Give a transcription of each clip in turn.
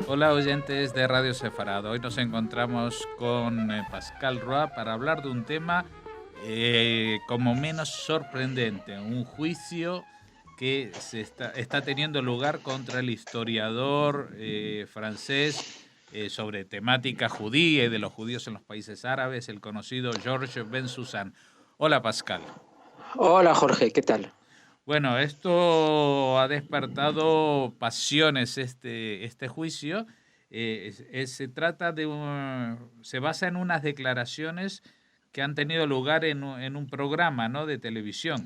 Hola oyentes de Radio Sefarad. Hoy nos encontramos con Pascal Roy para hablar de un tema como menos sorprendente, un juicio que está teniendo lugar contra el historiador francés sobre temática judía y de los judíos en los países árabes, el conocido Georges Bensoussan. Hola Pascal. Hola Jorge, ¿qué tal? Bueno, esto ha despertado pasiones este juicio. Se trata de se basa en unas declaraciones que han tenido lugar en un programa, ¿no?, de televisión.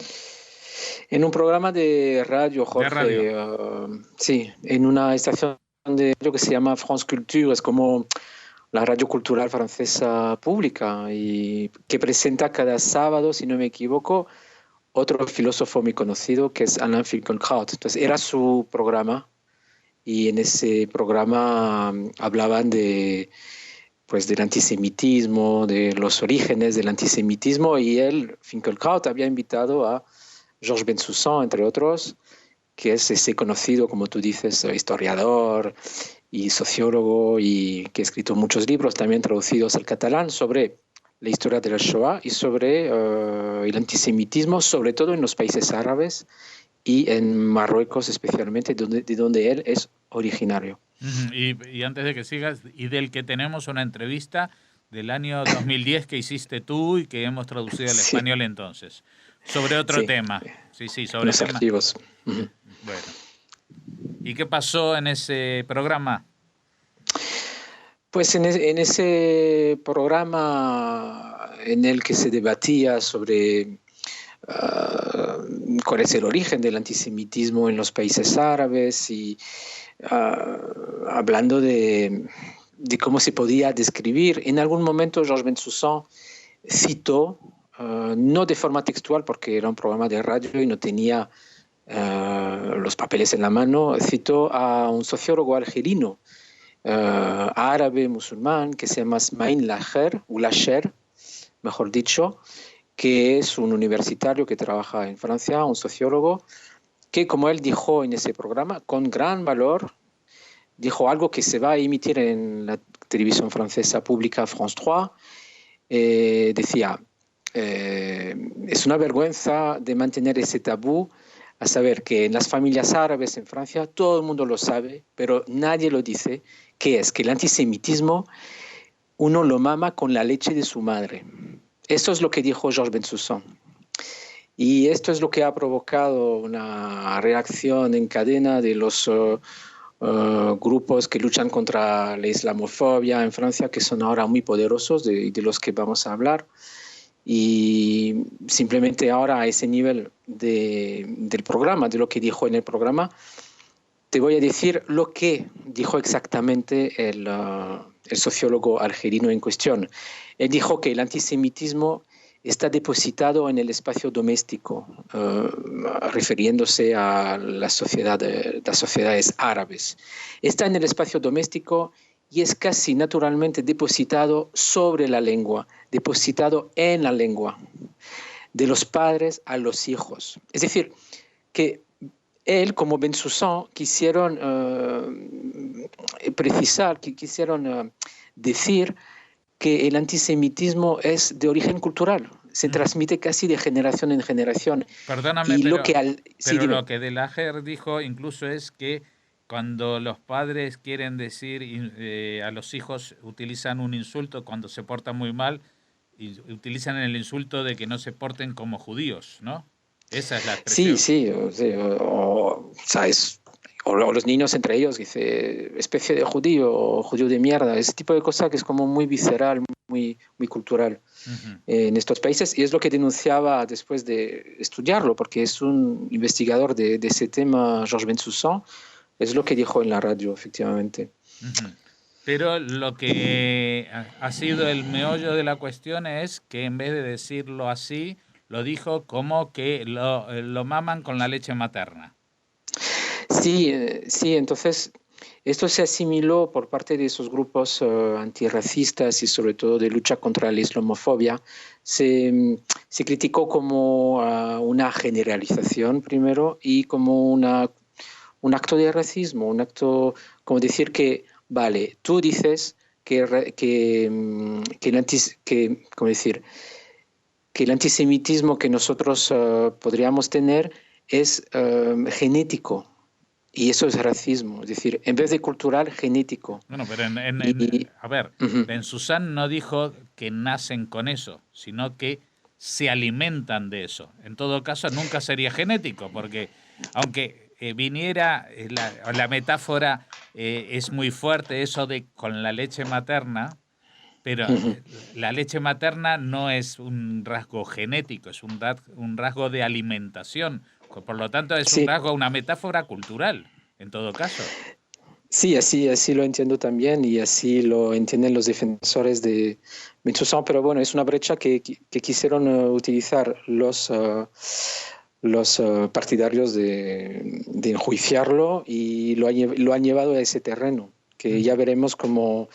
En un programa de radio, De radio. Jorge, sí, en una estación de radio que se llama France Culture, es como la radio cultural francesa pública y que presenta cada sábado, si no me equivoco, otro filósofo muy conocido que es Alain Finkielkraut. Entonces era su programa y en ese programa hablaban pues del antisemitismo, de los orígenes del antisemitismo, y él, Finkielkraut, había invitado a Georges Bensoussan, entre otros, que es ese conocido, como tú dices, historiador y sociólogo, y que ha escrito muchos libros también traducidos al catalán sobre la historia de la Shoah y sobre el antisemitismo, sobre todo en los países árabes y en Marruecos especialmente, de donde él es originario. Y antes de que sigas, y del que tenemos una entrevista del año 2010 que hiciste tú y que hemos traducido al Sí, español entonces, sobre otro sí, tema. Sí, sobre los temas. archivos. Bueno. ¿Y qué pasó en ese programa? Pues en ese programa en el que se debatía sobre cuál es el origen del antisemitismo en los países árabes y hablando de cómo se podía describir, en algún momento Georges Bensoussan citó, no de forma textual porque era un programa de radio y no tenía los papeles en la mano, citó a un sociólogo algerino, árabe musulmán, que se llama Smaïn Lacher, o Lacher, mejor dicho, que es un universitario que trabaja en Francia, un sociólogo, que como él dijo en ese programa, con gran valor, dijo algo que se va a emitir en la televisión francesa pública France 3, decía, es una vergüenza de mantener ese tabú, a saber que en las familias árabes en Francia todo el mundo lo sabe, pero nadie lo dice, que es que el antisemitismo uno lo mama con la leche de su madre. Esto es lo que dijo Georges Bensoussan. Y esto es lo que ha provocado una reacción en cadena de los grupos que luchan contra la islamofobia en Francia, que son ahora muy poderosos, de los que vamos a hablar. Y simplemente ahora a ese nivel del programa, de lo que dijo en el programa, te voy a decir lo que dijo exactamente el sociólogo algerino en cuestión. Él dijo que el antisemitismo está depositado en el espacio doméstico, refiriéndose a las sociedades árabes. Está en el espacio doméstico y es casi naturalmente depositado sobre la lengua, depositado en la lengua, de los padres a los hijos. Es decir, que él, como Bensoussan, quisieron precisar, quisieron decir que el antisemitismo es de origen cultural, se transmite casi de generación en generación. Perdóname, y pero lo que de Lacher dijo incluso es que cuando los padres quieren decir a los hijos, utilizan un insulto cuando se portan muy mal, y utilizan el insulto de que no se porten como judíos, ¿no? Esa es la expresión. Sí, ¿sabes? O los niños entre ellos, dice, especie de judío, o judío de mierda, ese tipo de cosa que es como muy visceral, muy cultural en estos países, y es lo que denunciaba después de estudiarlo, porque es un investigador de ese tema, Georges Bensoussan, es lo que dijo en la radio, efectivamente. Pero lo que ha sido el meollo de la cuestión es que en vez de decirlo así, lo dijo como que lo maman con la leche materna. Sí, entonces Esto se asimiló por parte de esos grupos antirracistas y sobre todo de lucha contra la islamofobia. Se criticó como una generalización primero y como un acto de racismo, un acto como decir que, vale, tú dices ¿cómo decir? Que el antisemitismo que nosotros podríamos tener es genético. Y eso es racismo, es decir, en vez de cultural, genético. Bueno, pero a ver, Uh-huh. Bensusan no dijo que nacen con eso, sino que se alimentan de eso. En todo caso, nunca sería genético, porque aunque viniera, la metáfora es muy fuerte, eso de con la leche materna, pero Uh-huh. la leche materna no es un rasgo genético, es un rasgo de alimentación. Por lo tanto, es un Sí, rasgo, una metáfora cultural, en todo caso. sí, así lo entiendo también y así lo entienden los defensores de Bensoussan, pero bueno, es una brecha que quisieron utilizar los partidarios de enjuiciarlo y lo han llevado a ese terreno, que ya veremos cómo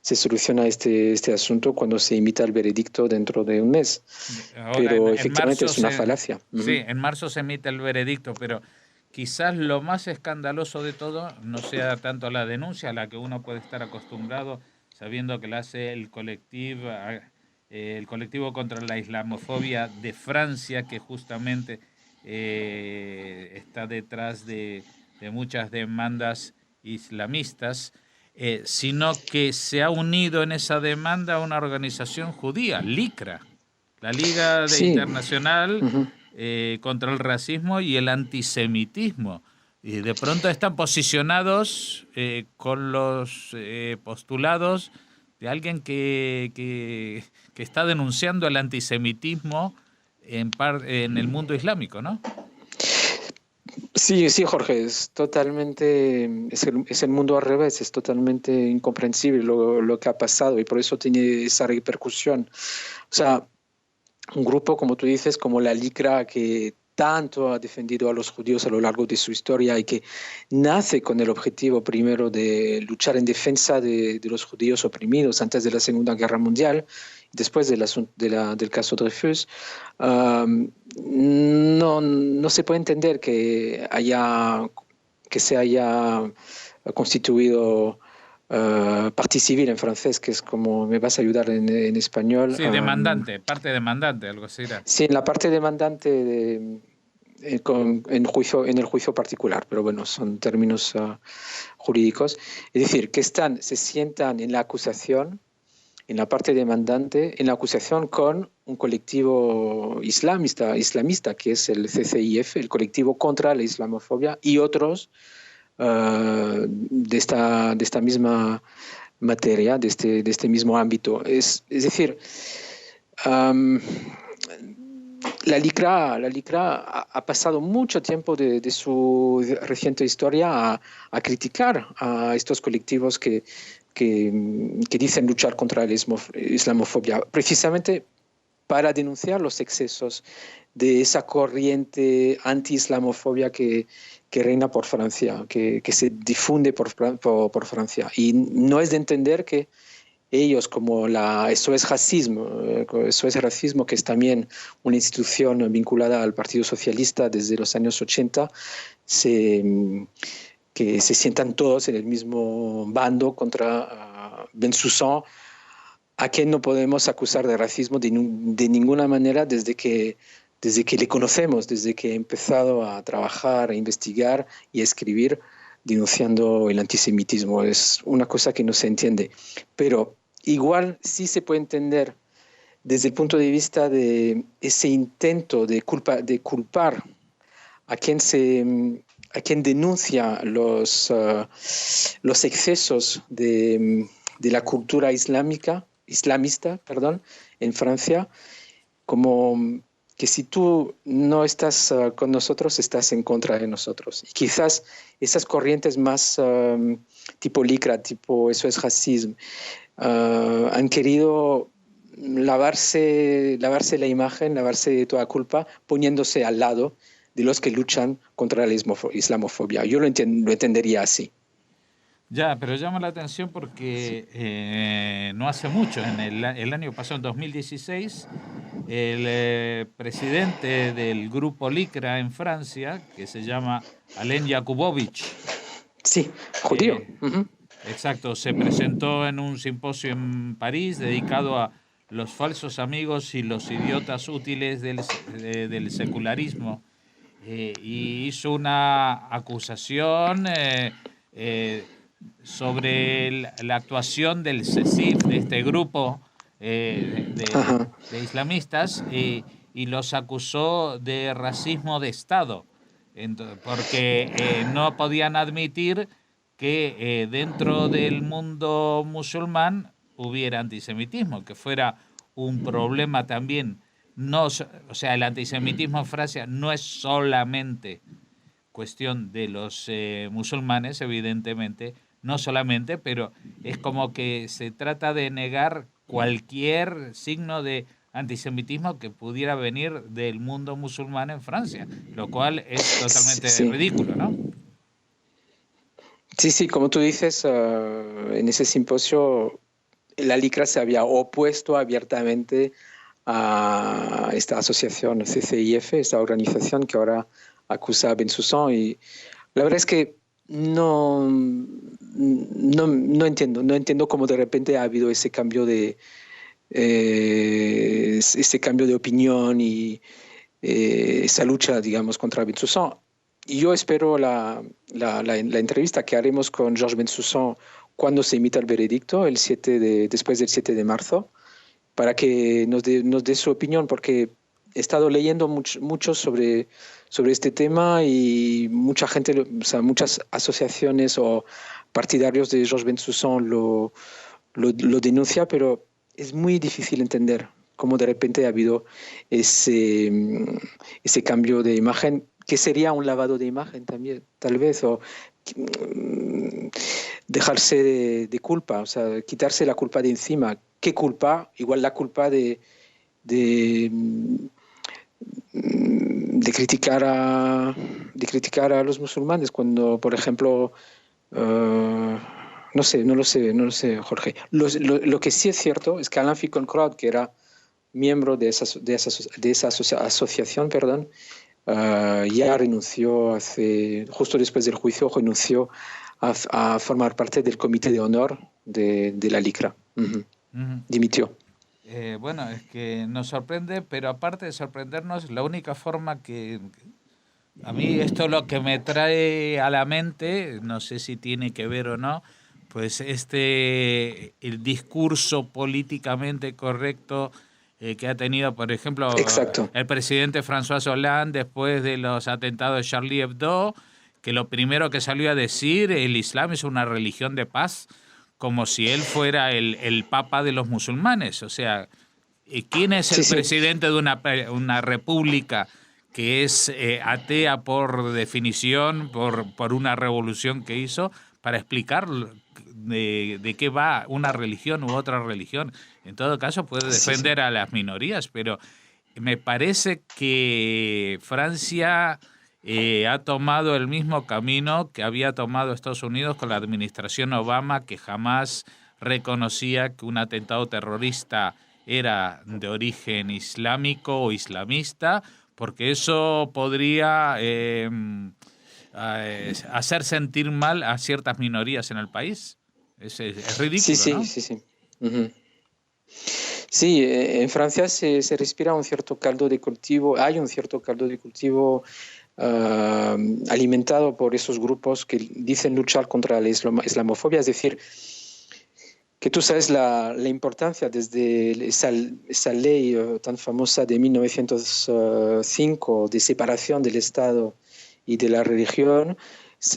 se soluciona este asunto cuando se emita el veredicto dentro de un mes. Ahora, Pero en efectivamente marzo es una falacia. sí, Uh-huh. en marzo se emite el veredicto, pero quizás lo más escandaloso de todo no sea tanto la denuncia a la que uno puede estar acostumbrado, sabiendo que la hace el colectivo contra la islamofobia de Francia, que justamente está detrás de muchas demandas islamistas, sino que se ha unido en esa demanda a una organización judía, LICRA, la Sí. Internacional Uh-huh. contra el Racismo y el Antisemitismo. Y de pronto están posicionados con los postulados de alguien que está denunciando el antisemitismo en el mundo islámico, ¿no? Sí, sí, Jorge, es totalmente, es el mundo al revés, es totalmente incomprensible lo que ha pasado y por eso tiene esa repercusión. O sea, un grupo, como tú dices, como la LICRA, que tanto ha defendido a los judíos a lo largo de su historia y que nace con el objetivo primero de luchar en defensa de los judíos oprimidos antes de la Segunda Guerra Mundial, después del caso Dreyfus, no se puede entender que se haya constituido partie civil en francés, que es como me vas a ayudar en español. Sí, demandante, parte demandante, algo así era. Sí, en la parte demandante en el juicio particular, pero bueno, son términos jurídicos. Es decir, que se sientan en la acusación, en la parte demandante, en la acusación con un colectivo islamista que es el CCIF, el colectivo contra la islamofobia, y otros de esta misma materia, de este mismo ámbito. Es decir, um, la LICRA ha pasado mucho tiempo de su reciente historia a criticar a estos colectivos que dicen luchar contra la islamofobia, precisamente para denunciar los excesos de esa corriente anti-islamofobia que reina por Francia, que se difunde por Francia. Y no es de entender que ellos, como SOS Racismo, que es también una institución vinculada al Partido Socialista desde los años 80, que se sientan todos en el mismo bando contra Bensoussan, a quien no podemos acusar de racismo de ninguna manera desde que le conocemos, desde que he empezado a trabajar, a investigar y a escribir denunciando el antisemitismo. Es una cosa que no se entiende. Pero igual sí se puede entender desde el punto de vista de ese intento de culpar a quien denuncia los excesos de la cultura islamista, en Francia, como que si tú no estás con nosotros, estás en contra de nosotros. Y quizás esas corrientes más tipo LICRA, tipo Eso es Racismo, han querido lavarse la imagen, lavarse toda culpa, poniéndose al lado de los que luchan contra la islamofobia. Yo lo entendería así. Ya, pero llama la atención porque no hace mucho, en el año pasado, en 2016, el presidente del grupo LICRA en Francia, que se llama Alain Jakubowicz, Sí, judío. eh, exacto, se presentó en un simposio en París dedicado a los falsos amigos y los idiotas útiles del secularismo, y hizo una acusación eh, sobre la actuación del CECIF, de este grupo Ajá. de islamistas, y los acusó de racismo de Estado, porque no podían admitir que dentro del mundo musulmán hubiera antisemitismo, que fuera un problema también. No, o sea, el antisemitismo en Francia no es solamente cuestión de los musulmanes, evidentemente, no solamente, pero es como que se trata de negar cualquier signo de antisemitismo que pudiera venir del mundo musulmán en Francia, lo cual es totalmente Sí, ridículo, ¿no? sí, sí, como tú dices, en ese simposio la LICRA se había opuesto abiertamente a esta asociación CCIF, esta organización que ahora acusa a Bensoussan. Y la verdad es que no entiendo cómo de repente ha habido ese cambio de opinión y esa lucha, digamos, contra Bensoussan. Y yo espero la entrevista que haremos con Georges Bensoussan cuando se emita el veredicto, después del 7 de marzo, para que nos dé su opinión, porque he estado leyendo mucho sobre este tema y mucha gente, o sea, muchas asociaciones o partidarios de Georges Bensoussan lo denuncia, pero es muy difícil entender cómo de repente ha habido ese cambio de imagen, que sería un lavado de imagen también, tal vez, o dejarse de culpa, o sea, quitarse la culpa de encima. ¿Qué culpa? Igual la culpa de, de criticar a los musulmanes cuando, por ejemplo, no lo sé, Jorge. Lo que sí es cierto es que Alain Finkielkraut, que era miembro de esa asociación, perdón, ya renunció justo después del juicio, renunció a formar parte del comité de honor de la LICRA. Ujú. Dimitió. Bueno, es que nos sorprende, pero aparte de sorprendernos, la única forma que a mí esto lo que me trae a la mente, no sé si tiene que ver o no, pues el discurso políticamente correcto que ha tenido, por ejemplo, Exacto. el presidente François Hollande después de los atentados de Charlie Hebdo, que lo primero que salió a decir, el Islam es una religión de paz, como si él fuera el papa de los musulmanes. O sea, ¿quién es Sí, el sí. presidente de una república que es atea por definición, por una revolución que hizo, para explicar de qué va una religión u otra religión? En todo caso, puede Sí, sí. defender a las minorías, pero me parece que Francia ha tomado el mismo camino que había tomado Estados Unidos con la administración Obama, que jamás reconocía que un atentado terrorista era de origen islámico o islamista, porque eso podría hacer sentir mal a ciertas minorías en el país. Es Sí, ridículo, sí, ¿no? sí, sí. Ujú. Sí, en Francia se respira un cierto caldo de cultivo, hay un cierto caldo de cultivo alimentado por esos grupos que dicen luchar contra la islamofobia, es decir, que tú sabes la importancia desde esa ley tan famosa de 1905 de separación del Estado y de la religión.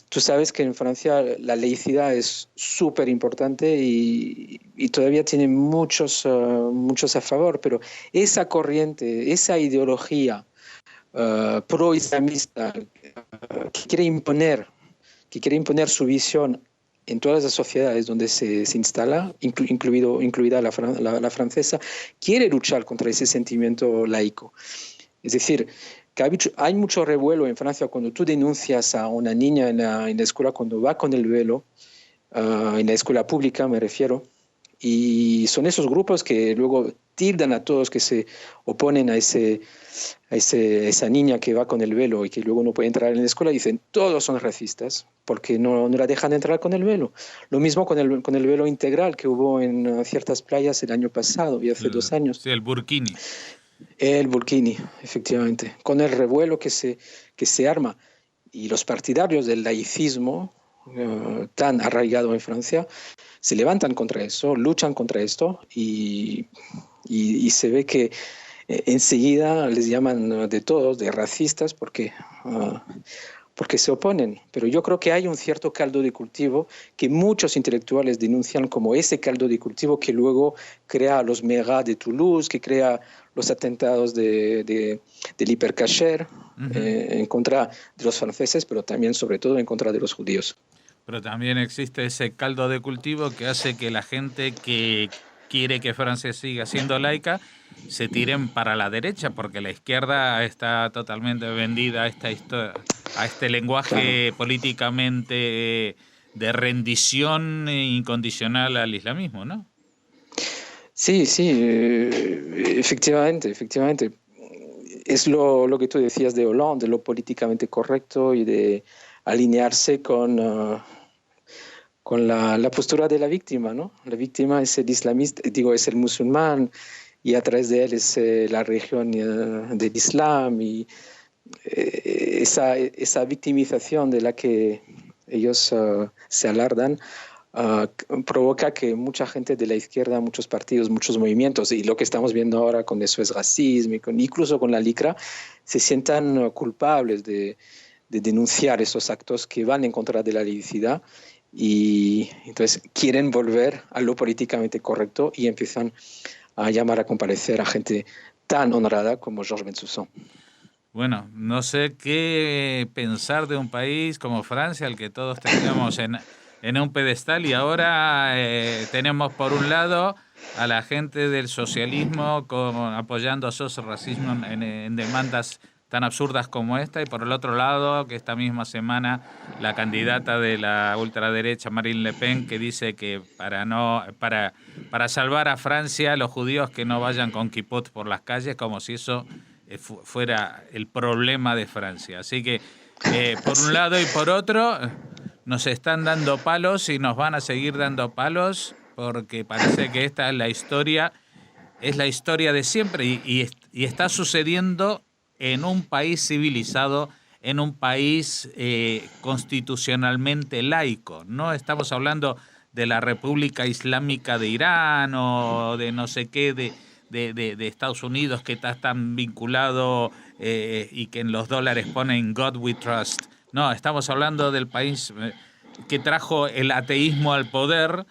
Tú sabes que en Francia la laicidad es súper importante y todavía tiene muchos a favor, pero esa corriente, esa ideología pro-islamista que quiere imponer su visión en todas las sociedades donde se instala, incluida la francesa, quiere luchar contra ese sentimiento laico. Es decir, que hay mucho revuelo en Francia cuando tú denuncias a una niña en la escuela cuando va con el velo, en la escuela pública me refiero, y son esos grupos que luego tildan a todos que se oponen a esa niña que va con el velo y que luego no puede entrar en la escuela, y dicen todos son racistas porque no la dejan entrar con el velo. Lo mismo con el velo integral que hubo en ciertas playas el año pasado y hace 2 años. Sí, el burkini. El burkini, efectivamente, con el revuelo que se arma. Y los partidarios del laicismo tan arraigado en Francia se levantan contra eso, luchan contra esto, y se ve que enseguida les llaman de todos, de racistas, porque se oponen. Pero yo creo que hay un cierto caldo de cultivo que muchos intelectuales denuncian como ese caldo de cultivo que luego crea los megas de Toulouse, que crea los atentados del Hypercacher, en contra de los franceses, pero también, sobre todo, en contra de los judíos. Pero también existe ese caldo de cultivo que hace que la gente que quiere que Francia siga siendo laica se tiren para la derecha, porque la izquierda está totalmente vendida a este lenguaje políticamente de rendición incondicional al islamismo, ¿no? Sí, efectivamente. Es lo que tú decías de Hollande, de lo políticamente correcto y de alinearse con la postura de la víctima, ¿no? La víctima es el islamista, es el musulmán, y a través de él es la religión del Islam, y esa victimización de la que ellos se alardan provoca que mucha gente de la izquierda, muchos partidos, muchos movimientos, y lo que estamos viendo ahora con eso es racismo, incluso con la LICRA, se sientan culpables de denunciar esos actos que van en contra de la laicidad, y entonces quieren volver a lo políticamente correcto y empiezan a llamar a comparecer a gente tan honrada como Georges Bensoussan. Bueno, no sé qué pensar de un país como Francia, al que todos teníamos en un pedestal, y ahora tenemos por un lado a la gente del socialismo apoyando esos racismo en demandas tan absurdas como esta, y por el otro lado que esta misma semana la candidata de la ultraderecha Marine Le Pen, que dice que para salvar a Francia los judíos que no vayan con kipot por las calles, como si eso fuera el problema de Francia. Así que por un lado y por otro nos están dando palos y nos van a seguir dando palos, porque parece que esta es la historia de siempre, y está sucediendo en un país civilizado, en un país constitucionalmente laico. No estamos hablando de la República Islámica de Irán o de no sé qué, de Estados Unidos, que está tan vinculado y que en los dólares ponen God We Trust. No, estamos hablando del país que trajo el ateísmo al poder,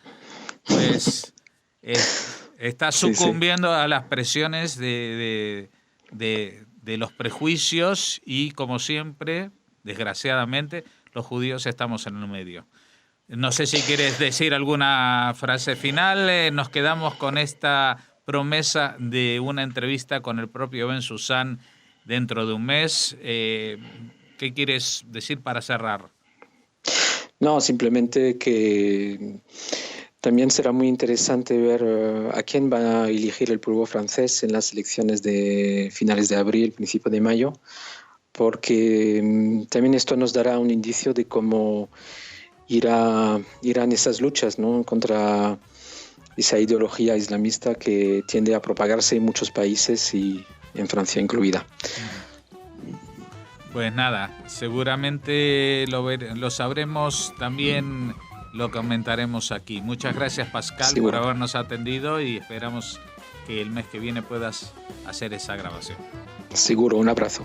pues está sucumbiendo a las presiones de los prejuicios, y como siempre, desgraciadamente, los judíos estamos en el medio. No sé si quieres decir alguna frase final. Nos quedamos con esta promesa de una entrevista con el propio Bensoussan dentro de un mes. ¿Qué quieres decir para cerrar? No, simplemente que también será muy interesante ver a quién va a elegir el pueblo francés en las elecciones de finales de abril, principio de mayo, porque también esto nos dará un indicio de cómo irán esas luchas, ¿no?, contra esa ideología islamista que tiende a propagarse en muchos países y en Francia incluida. Pues nada, seguramente lo sabremos también. Lo comentaremos aquí. Muchas gracias, Pascal, por habernos atendido, y esperamos que el mes que viene puedas hacer esa grabación. Seguro, un abrazo.